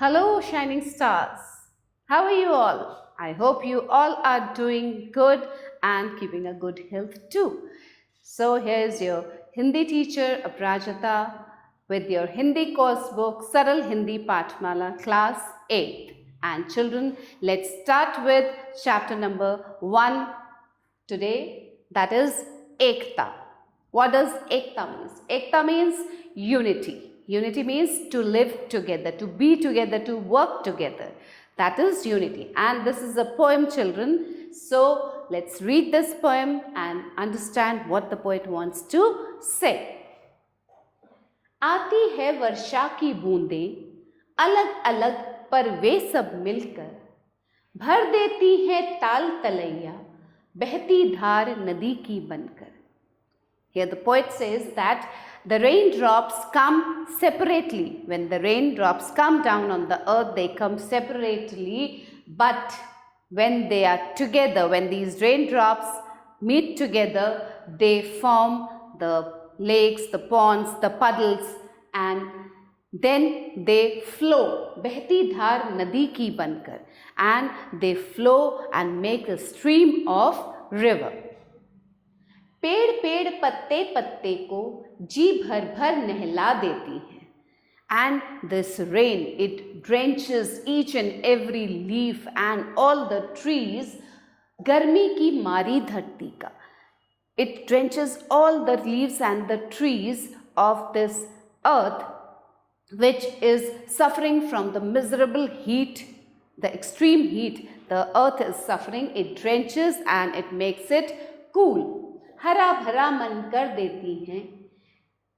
Hello, shining stars. How are you all? I hope you all are doing good and keeping a good health too. So, here's your Hindi teacher Aprajita with your Hindi course book Saral Hindi Pathmala class 8th. And children, let's start with chapter number 1 today, that is Ekta. What does Ekta means? Ekta means unity. Unity means to live together, to be together, to work together. That is unity. And this is a poem, children. So let's read this poem and understand what the poet wants to say. आती है वर्षा की बूंदें अलग अलग पर वे सब मिलकर भर देती है ताल तलैया बहती धार नदी की बनकर. Here the poet says that the raindrops come separately. When the raindrops come down on the earth, they come separately. But when they are together, when these raindrops meet together, they form the lakes, the ponds, the puddles, and then they flow. Behti dhar nadi ki bankar, and they flow and make a stream of river. पेड़ पेड़ पत्ते पत्ते को जी भर भर नहला देती है. And this rain, it drenches each and every leaf and all the trees. गर्मी की मारी धरती का. It drenches all the leaves and the trees of this earth, which is suffering from the miserable heat, the extreme heat. The earth is suffering. It drenches and it makes it cool. हरा भरा मन कर देती हैं.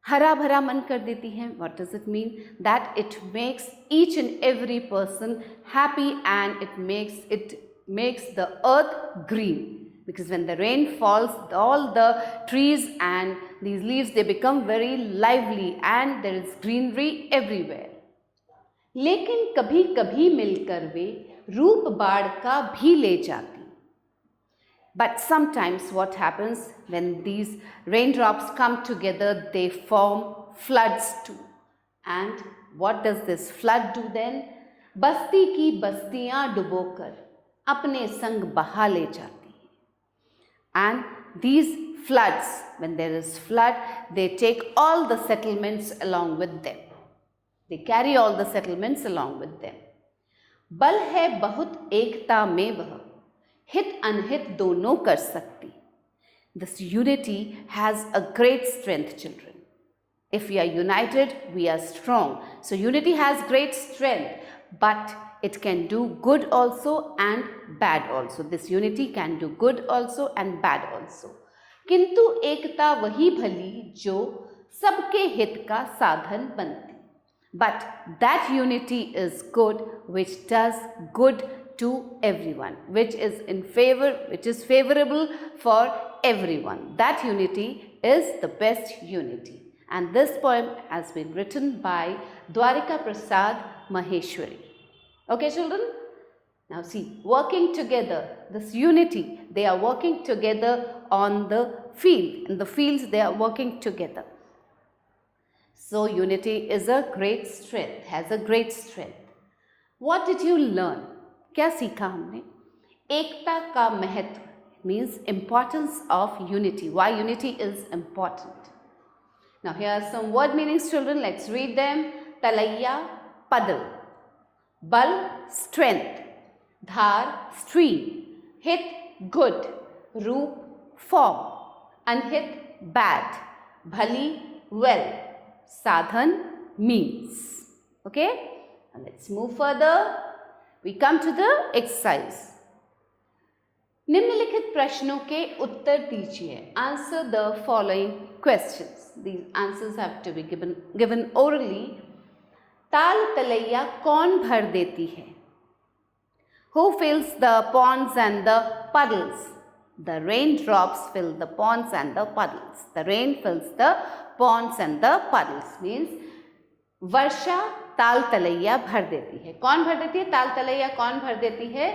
हरा भरा मन कर देती हैं. What does it mean? That it makes each and every person happy and it makes the earth green. Because when the rain falls, all the trees and these leaves, they become very lively and there is greenery everywhere. लेकिन कभी कभी मिलकर वे रूप बाढ़ का भी ले जाती. But sometimes what happens when these raindrops come together, they form floods too. And what does this flood do then? बस्ती की बस्तियां डुबोकर अपने संग बहा ले जाती है. And these floods, when there is flood, they take all the settlements along with them. They carry all the settlements along with them. बल है बहुत एकता में वह हित अनहित दोनों कर सकती. This unity has a great strength, children. If we are united, we are strong. So unity has great strength, but it can do good also and bad also. This unity can do good also and bad also. किंतु एकता वही भली जो सबके हित का साधन बनती. But that unity is good which does good to everyone, which is favorable for everyone. That unity is the best unity. And this poem has been written by Dwarika Prasad Maheshwari. Okay, children? Now see, working together, this unity, they are working together on the field. In the fields, they are working together. So unity is a great strength, has a great strength. What did you learn? क्या सीखा हमने? एकता का महत्व means importance of unity. Why unity is important? Now here are some word meanings, children. Let's read them. Talaiya, puddle. Bal, strength. Dhar, stream. Hit, good. Roop, form. Anhit, bad. Bhali, well. Sadhan, means. Okay? Now let's move further. We come to the exercise. निम्नलिखित प्रश्नों के उत्तर दीजिए. Answer the following questions. These answers have to be given orally. ताल तलैया कौन भर देती है? Who fills the ponds and the puddles? The raindrops fill the ponds and the puddles. The rain fills the ponds and the puddles. Means वर्षा ताल तलैया भर देती है. कौन भर देती है? ताल तलैया कौन भर देती है?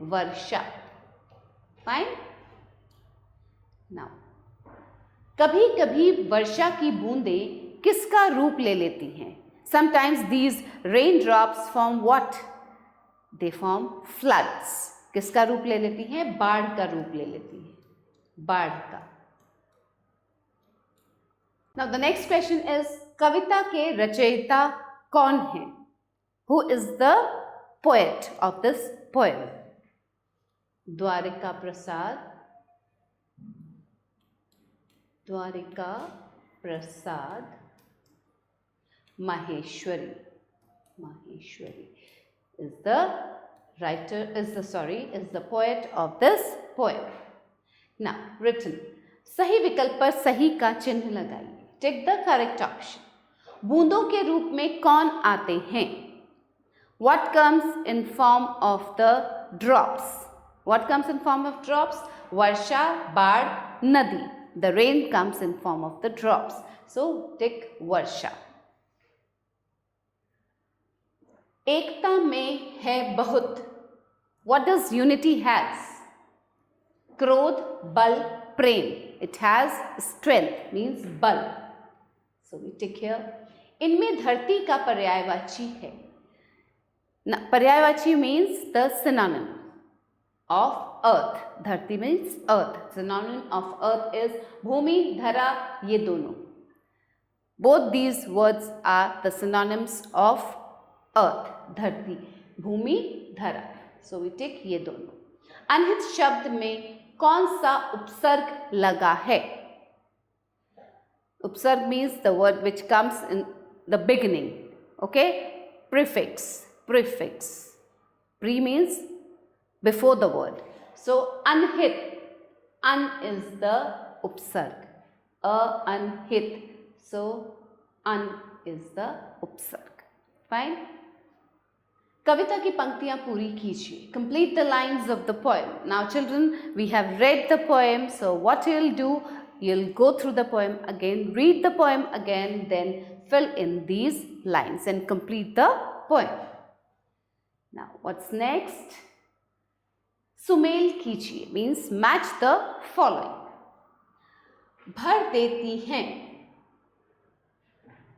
वर्षा. फाइन. नाउ कभी कभी वर्षा की बूंदें किसका रूप ले लेती हैं? Sometimes these raindrops form what? They form floods. किसका रूप ले लेती हैं? बाढ़ का रूप ले लेती हैं, बाढ़ का. Now the next question is, कविता के रचयिता कौन हैं? Who is the poet of this poem? Dwarika Prasad, Dwarika Prasad Maheshwari. Maheshwari is the writer, is the poet of this poem. Now written. सही विकल्प पर सही का चिन्ह लगाइए. Take the correct option. बूंदों के रूप में कौन आते हैं? What comes in form of the drops? What comes in form of drops? Varsha, बाढ़, नदी. The rain comes in form of the drops. So take Varsha. एकता में है बहुत. What does unity has? क्रोध, बल, प्रेम. It has strength, means बल. So we take here. इनमें धरती का पर्यायवाची है. पर्यायवाची means the synonym of earth. धरती means earth. Synonym of earth is भूमि, धरा, ये दोनों. Both these words are the synonyms of earth. धरती, भूमि, धरा. So we take ये दोनों. अनहित शब्द में कौन सा उपसर्ग लगा है? उपसर्ग means the word which comes in the beginning. Okay? Prefix. Prefix. Pre means before the word. So anhit. An is the upsarg. Anhit. So an is the upsarg. Fine. कविता की पंक्तियां पूरी कीजिए. Complete the lines of the poem. Now children, we have read the poem. So what you'll do, you'll go through the poem again, read the poem again, then fill in these lines and complete the poem. Now what's next? Sumel कीजिए means match the following. भर देती हैं.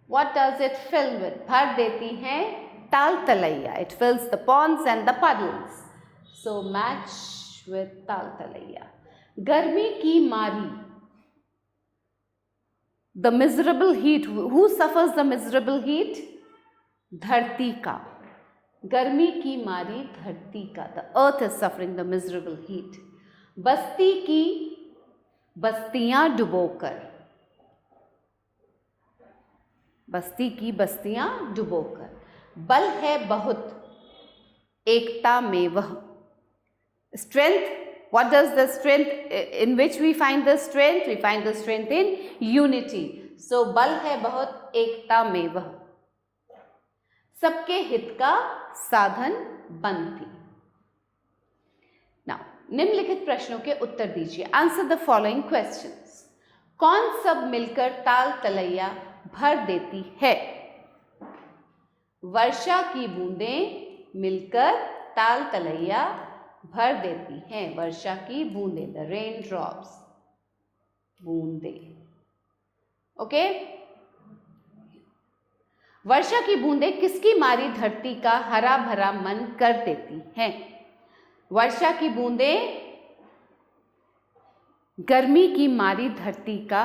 What does it fill with? भर देती हैं ताल तलैया. It fills the ponds and the puddles. So match with ताल तलैया. गर्मी की मारी. The miserable heat. Who suffers the miserable heat? धरती का. गर्मी की मारी धरती का. The earth is suffering the miserable heat. बस्ती की बस्तियां डुबोकर. बस्ती की बस्तियां डुबोकर. बल है बहुत एकता में वह. Strength. What does the strength, in which we find the strength? We find the strength in unity. So बल है बहुत एकता में वह. सबके हित का साधन बनती. Now निम्नलिखित प्रश्नों के उत्तर दीजिए. Answer the following questions. कौन सब मिलकर ताल तलैया भर देती है? वर्षा की बूंदें मिलकर ताल तलैया भर देती हैं. वर्षा की बूंदें, the rain drops, बूंदें. ओके. वर्षा की बूंदें किसकी मारी धरती का हरा भरा मन कर देती हैं? वर्षा की बूंदें गर्मी की मारी धरती का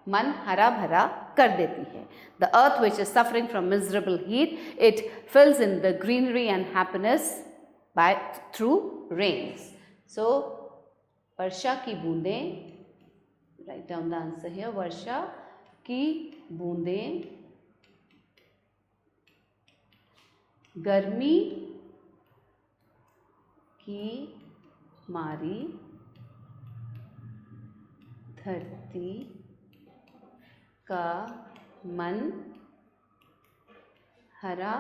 मन हरा भरा कर देती है. The earth which is suffering from miserable heat, it fills in the greenery and happiness through rains. So वर्षा की बूंदें, write down the answer here. वर्षा की बूंदें गर्मी की मारी धरती का मन हरा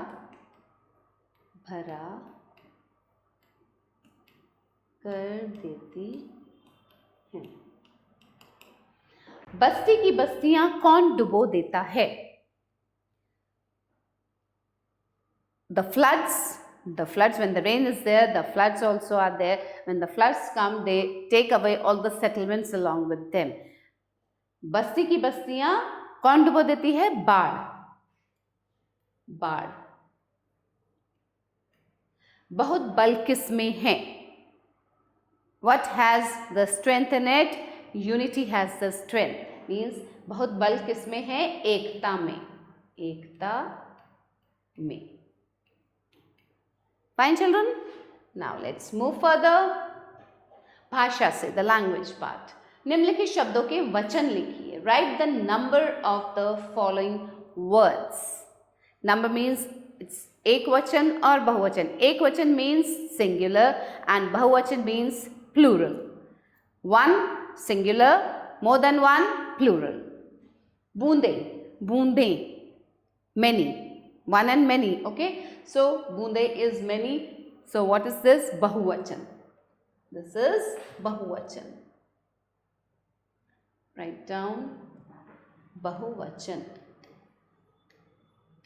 भरा कर देती हैं. बस्ती की बस्तियां कौन डुबो देता है? The floods, when the rain is there, the floods also are there. When the floods come, they take away all the settlements along with them. बस्ती की बस्तियां कौन डुबो देती है? बाढ़. बाढ़। बहुत बल किसमें है? What has the strength in it? Unity has the strength. Means बहुत बल किसमें है? एकता में, एकता में। Fine children? Now let's move further. भाषा से, the language part. निम्नलिखित शब्दों के वचन लिखिए. Write the number of the following words. Number means it's एक वचन और बहुवचन. एक वचन means singular and बहुवचन means plural. One singular, more than one plural. बूंदे, बूंदे, many, one and many. Okay, so बूंदे is many. So what is this? बहुवचन. This is बहुवचन. Write down बहुवचन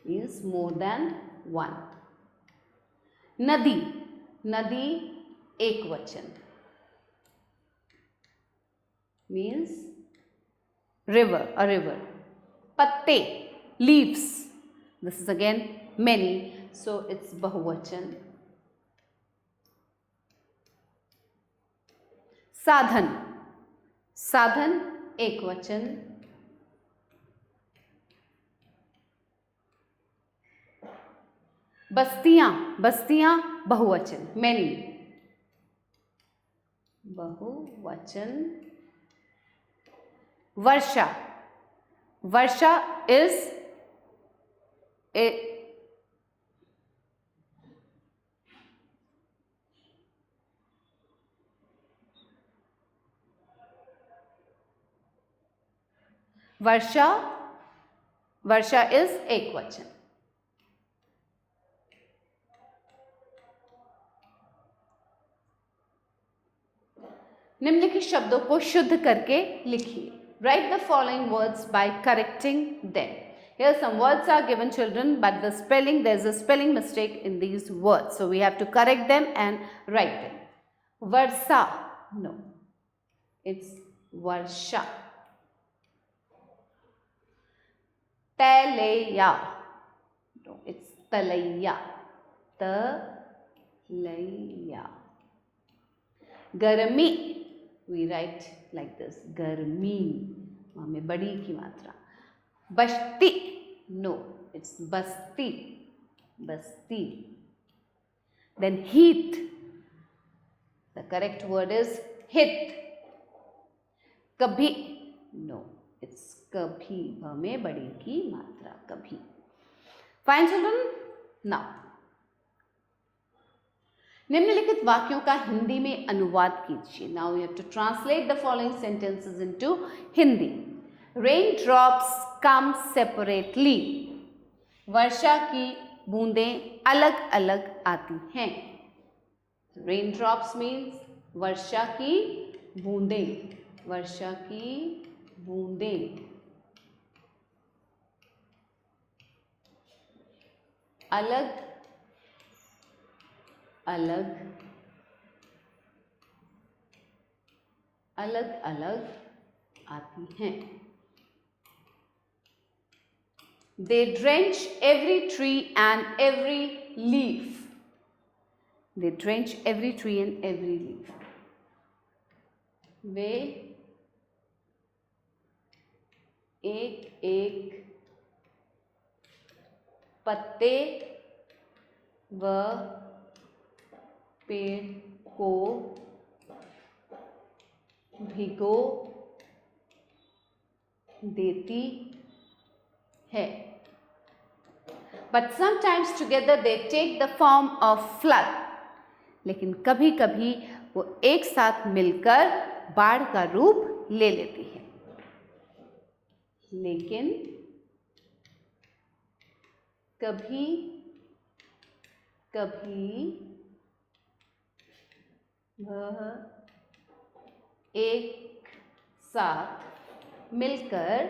means more than one. नदी, नदी एक वचन means river, a river. पत्ते, leaves, this is again many, so it's बहुवचन. साधन, साधन एक वचन. बस्तियां, बस्तियां बहुवचन, many, बहुवचन. वर्षा, वर्षा is a Varsha, Varsha is एक वचन. निम्नलिखित शब्दों को शुद्ध करके लिखिए. Write the following words by correcting them. Here some words are given, children, but the spelling, there is a spelling mistake in these words. So we have to correct them and write them. Varsa, no, it's Varsha. Talaya, no, it's Talaya. Talaya. Garmi, we write like this, garmi, वहाँ में बड़ी की मात्रा. बस्ती, no, it's basti, basti. Then heat, the correct word is hit. कभी, no, it's कभी, वहाँ में बड़ी की मात्रा, कभी. Fine children? Now निम्नलिखित वाक्यों का हिंदी में अनुवाद कीजिए. Now you have to translate the following sentences into Hindi. Raindrops come separately. वर्षा की बूंदें अलग अलग आती हैं. Raindrops means वर्षा की बूंदें, वर्षा की बूंदें अलग अलग अलग अलग आती हैं. They drench every tree and every leaf. They drench every tree and every leaf. वे एक एक पत्ते व पेड़ को भिगो देती है. But sometimes together they take the form of flood. लेकिन कभी कभी वो एक साथ मिलकर बाढ़ का रूप ले लेती है. लेकिन कभी कभी वह एक साथ मिलकर,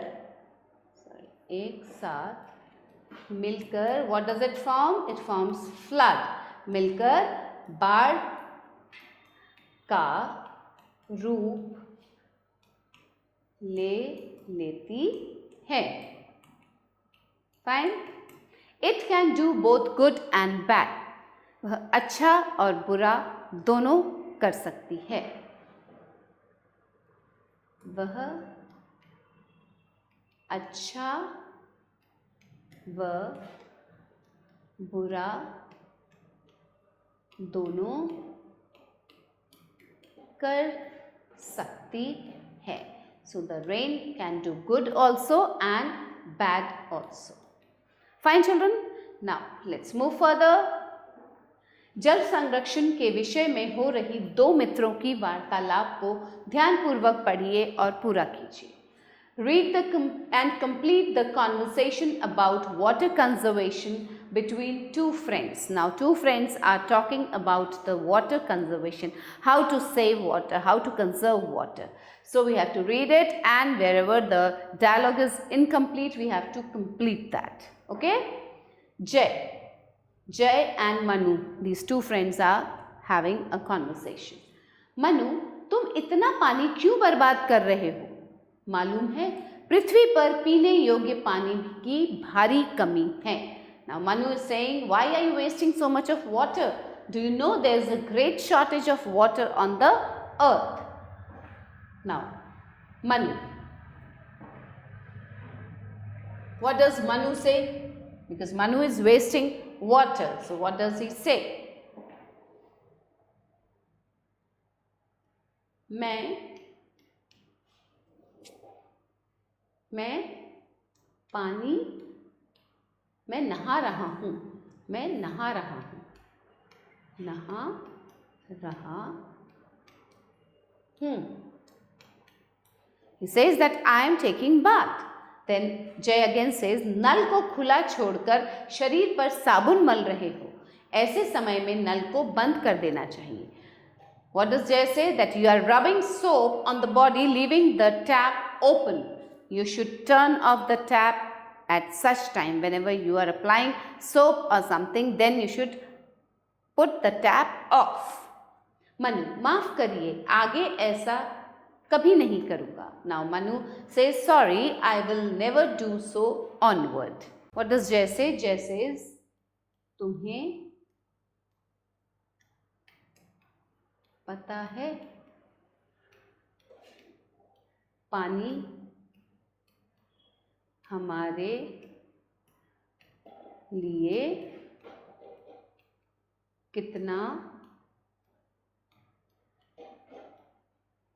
एक साथ मिलकर, what does it form? It forms flood. मिलकर बाढ़ का रूप ले लेती है. Fine. It can do both good and bad. वह अच्छा और बुरा दोनों कर सकती है. वह अच्छा व बुरा दोनों कर सकती है. So the rain can do good also and bad also. Fine children, now let's move further. जल संरक्षण के विषय में हो रही दो मित्रों की वार्तालाप को ध्यानपूर्वक पढ़िए और पूरा कीजिए. Read and complete the conversation about water conservation between two friends. Now, two friends are talking about the water conservation, how to save water, how to conserve water. So, we have to read it, and wherever the dialogue is incomplete, we have to complete that. Okay? Jay and Manu, these two friends are having a conversation. Manu, तुम इतना पानी क्यों बर्बाद कर रहे हो? मालूम है पृथ्वी पर पीने योग्य पानी की भारी कमी है. Now Manu is saying, why are you wasting so much of water? Do you know there is a great shortage of water on the earth? Now Manu, what does Manu say? Because Manu is wasting water, so what does he say? मैं नहा रहा हूँ. He says that I am taking bath. Then Jay again says, नल को खुला छोड़कर शरीर पर साबुन मल रहे हो. ऐसे समय में नल को बंद कर देना चाहिए. What does Jay say? That you are rubbing soap on the body, leaving the tap open. You should turn off the tap at such time. Whenever you are applying soap or something, then you should put the tap off. Manu, माफ करिए, आगे ऐसा कभी नहीं करूँगा. Now Manu says, sorry, I will never do so onward. What does Jay say? Jay says, तुम्हें पता है पानी हमारे लिए कितना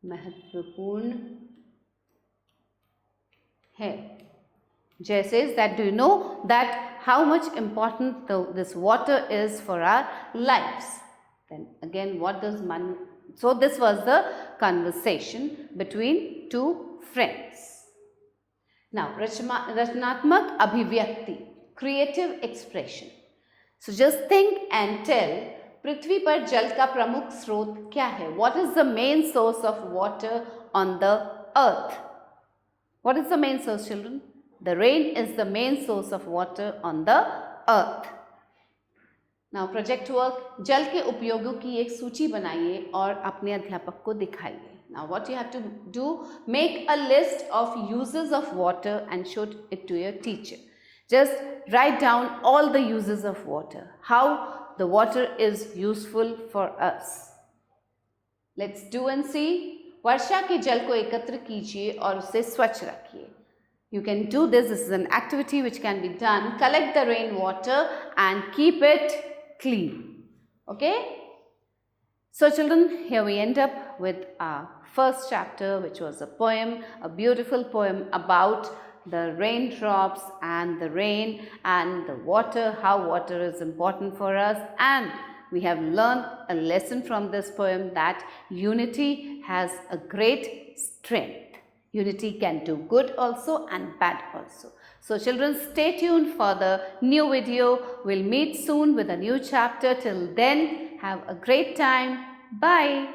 महत्वपूर्ण है. Jay says that, do you know that how much important this water is for our lives? Then again, what does Manu? So this was the conversation between two friends. Now, रचनात्मक अभिव्यक्ति, creative expression. So just think and tell, पृथ्वी पर जल का प्रमुख स्रोत क्या है? What is the main source of water on the earth? What is the main source, children? The rain is the main source of water on the earth. Now project work, जल के उपयोगों की एक सूची बनाइए और अपने अध्यापक को दिखाइए. Now what you have to do, make a list of uses of water and show it to your teacher. Just write down all the uses of water, how the water is useful for us. Let's do and see. वर्षा के जल को एकत्र कीजिए और उसे स्वच्छ रखिए. You can do this. This is an activity which can be done. Collect the rainwater and keep it clean. Okay? So children, here we end up with our first chapter, which was a poem, a beautiful poem about the raindrops and the rain and the water, how water is important for us. And we have learned a lesson from this poem that unity has a great strength. Unity can do good also and bad also. So children, stay tuned for the new video. We'll meet soon with a new chapter. Till then, have a great time. Bye.